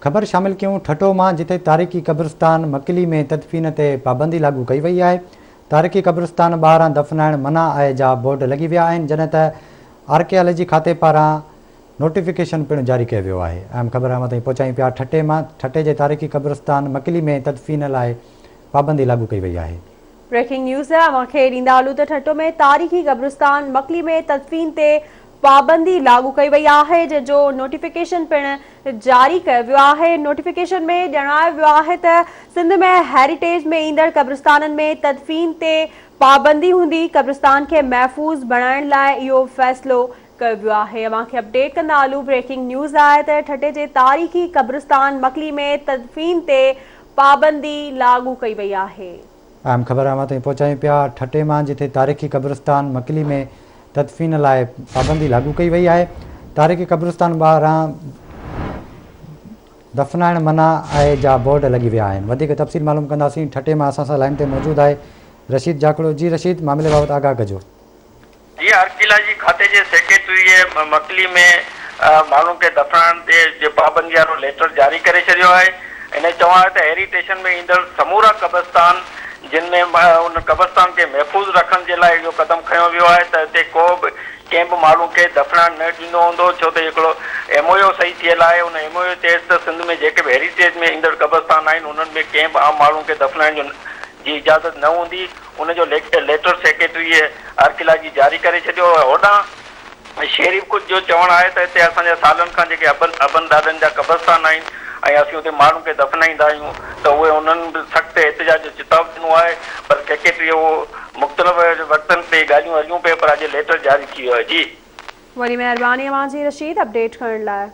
ख़बर शामिल क्यों ठटो मां जिथे तारीख़ी कब्रिस्तान मकली में तदफीन ते पाबंदी लागू कई वई आहे। तारीख़ी कब्रिस्तान ॿाहिरां दफ़नाइण मना आहे जा बोर्ड लॻी विया आहिनि, जॾहिं त आर्कियालॉजी खाते पारां नोटिफिकेशन पिणु जारी कयो वियो आहे। अहम ख़बर असां ताईं पहुचायूं पिया ठटे जे तारीख़ी कब्रिस्तान मकली में तदफीन लाइ पाबंदी लागू कई वई आहे। ब्रेकिंग न्यूज़ है अवांखे ॾींदा हलूं त ठटो में तारीख़ी कब्रिस्तान मकली में तदफीन ते पाबंदी लागू कई वई आहे, जंहिंजो नोटिफिकेशन पिणु जारी कयो वियो आहे। नोटिफिकेशन में ॼाणायो वियो आहे त सिंध में हेरिटेज में ईंदड़ कब्रिस्ताननि में तदफीन ते पाबंदी हूंदी। कब्रिस्तान खे महफ़ूज़ बणाइण लाइ इहो फ़ैसिलो कयो वियो आहे। अवांखे अपडेट कंदा हलूं। ब्रेकिंग न्यूज़ आहे त ठटे जे तारीख़ी कब्रिस्तान मकली में तदफीन ते पाबंदी लागू कई वई आहे। अहम ख़बर असां ताईं पहुचायूं पिया। ठटे मां जिथे तारीख़ी कब्रिस्तान मकली में तदफीन लाइ पाबंदी लागू कई वई आहे। तारीख़ी कब्रिस्तान ॿाहिरां दफ़नाइण मना आहे जा बोर्ड लॻी विया आहिनि। वधीक तफ़सील मालूम कंदासीं। ठटे मां असां सां लाइन ते मौजूदु आहे रशीद जाकड़ो। जी रशीद, मामले बाबति आगाह कजो। जी, आर्कियालॉजी खाते जे सेक्रेटरी मकली में माण्हुनि खे दफ़नाइण ते पाबंदी वारो लेटर जारी करे छॾियो आहे। इन चवां त हेरिटेशन में ईंदड़ समूरा कब्रिस्तान जिन में उन कब्रिस्तान खे महफ़ूज़ रखण जे लाइ इहो क़दम खयो वियो आहे त हिते को बि कंहिं बि माण्हू खे दफ़नाइण न ॾिनो हूंदो, छो त हिकिड़ो MOU सही थियल आहे। उन MOU तहत त सिंध में जेके बि हेरिटेज में ईंदड़ कब्रिस्तान आहिनि उन्हनि में कंहिं बि आम माण्हू खे दफ़नाइण जी इजाज़त न हूंदी। उनजो लेटर सेक्रेटरी आर्कियालॉजी जारी करे छॾियो। होॾां शेरीफ कुझ जो चवणु आहे त हिते असांजा सालनि खां जेके अबन ॾाॾनि जा कब्रिस्तान आहिनि ऐं असीं हुते माण्हू खे दफ़नाईंदा आहियूं त उहे उन्हनि बि सख़्तु एहतिजाज जो चिताब ॾिनो आहे, पर सेक्रेटरी उहो मुख़्तलिफ़ वक़्तनि ते ॻाल्हियूं हलियूं पिए, पर अॼु लेटर जारी थी वियो आहे। जी, वॾी महिरबानी अवांजी रशीद अपडेट करण लाइ।